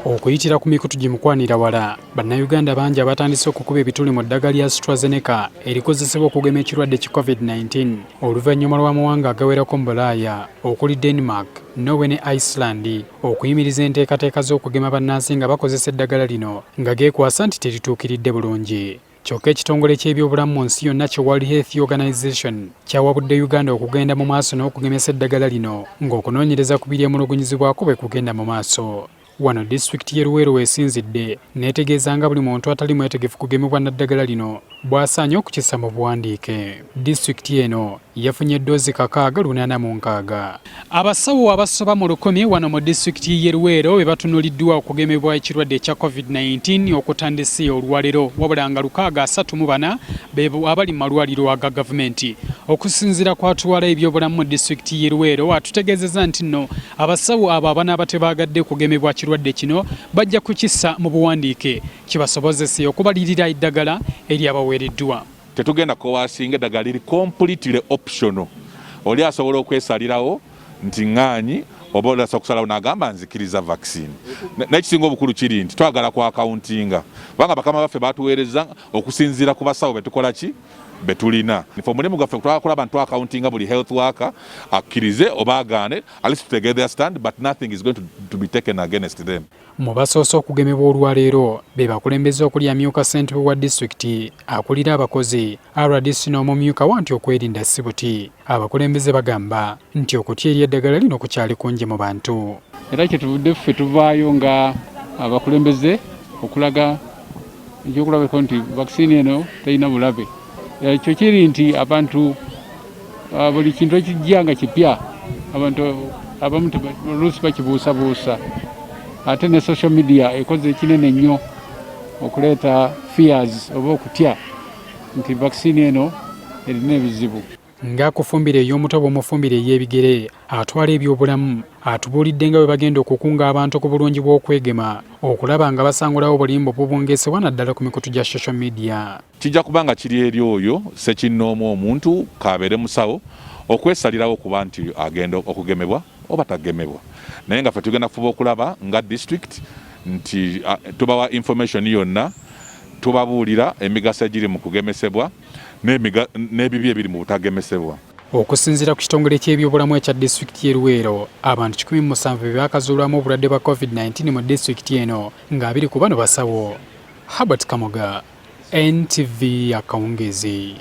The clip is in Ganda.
Okuyitira ku mikutu gimukwanira wala, bannayuganda bangi abatandise okukuba ebituli mu ddagala lya AstraZeneca erikozesebwa okugema ekirwadde ki COVID-19 oluvannyuma lw'amawanga agawerako mu Bulaaya okuli Denmark, Norway ne Iceland okuyimiriza enteekateeka z'okugema bannansi nga bakozesa eddagala lino nga geekwasa nti terituukiridde bulungi. Kyokka ekitongole ky'ebyobulamu mu nsi yonna kye World Health Organization kyawabudde Uganda okugenda mu maaso n'okugemesa eddagala lino ng'okunoonyereza ku biryemulugunyizibwako bwe kugenda mu maaso. Wano disitulikiti y'e Luweero weesinzidde n'etegeeza nga buli muntu atali mwetegefu kugemebwa n'eddagala lino bw'asaanye okukissa mu buwandiike. Disitulikiti eno yafunye eddoozi 686. Abasawo abasoba mu 1,000 wano mu disitulikiti y'e Luweero be batunuliddwa okugemebwa ekirwadde ekya COVID-19 okutandise olwaleero, wabula nga 634 beebo abali mu malwaliro aga gavumenti. Okusinziira ku atwala ebyobulamu mu disitulikiti y'e Luweero atutegeezezza nti nno abasawo abo abanaaba tebaagadde kugemebwa ekirwadde kino bajja kukissa mu buwandiike kibasobozese okubalirira eddagala eri abaweereddwa. Tetugenda kowasinga eddagala liri completely optional. Oli asobola okwesalirawo nti ŋŋaanyi oba olasa okusalawo n'agamba nzikiriza vaccine. N'ekisinga obukulu kiri nti twagala ku accountinga. Kubanga bakama baffe baatuweereza okusinziira ku basawo betukola ki? Betulina. Omulimu gwaffe twakola abantu accountinga buli health worker akkirize oba agaane at least together their stand, but nothing is going to be taken against them. Mu basoose okugemebwa olwaleero be bakulembeze okuli amyuka ssentebe wa disitulikiti akulira abakozi RDC n'omumyuka wa nti okwerinda sibuti. Abakulembeze bagamba nti okutya eri eddagala lino kukyali kungi mu bantu. Era kyetuvudde ffe tuvaayo nga abakulembeze okulaga ekyokulabako nti vaccine eno terina bulabe. Ekyo kiri nti abantu buli kintu ekijja nga kipya abantu abamu oluusi bakibuusabuusa. Ate ne social media ekoze ekinene nnyo okuleeta fears oba okutya nti vaccine eno erina ebizibu. Ng'akufumbira ey'omutobo omufumbire ey'ebigere atwala ebyobulamu atubuulidde nga bwe bagenda okukunga abantu ku bulungi bw'okwegema okulaba nga basangulawo obulimba obubungeesebwa naddala ku mikutu gya social media. Kijja kubanga kiri eri oyo sekinnoomu omuntu kabeere musawo okwesalirawo kuba nti agenda okugemebwa oba tagemebwa. Naye nga ffe tugenda kufuba okulaba nga district nti tubawa information yonna, tubabuulira emigaso egiri mu kugemesebwa n'ebibi ebiri mu butagemesebwa. Okusinziira ku kitongole ky'ebyobulamu ekya disitulikiti y'e Luweero, abantu 17 be bakazuulwamu obulwadde bwa COVID-19 mu disitulikiti eno nga 2 ku bano basawo. Herbert Kamoga, NTV Akawungezi.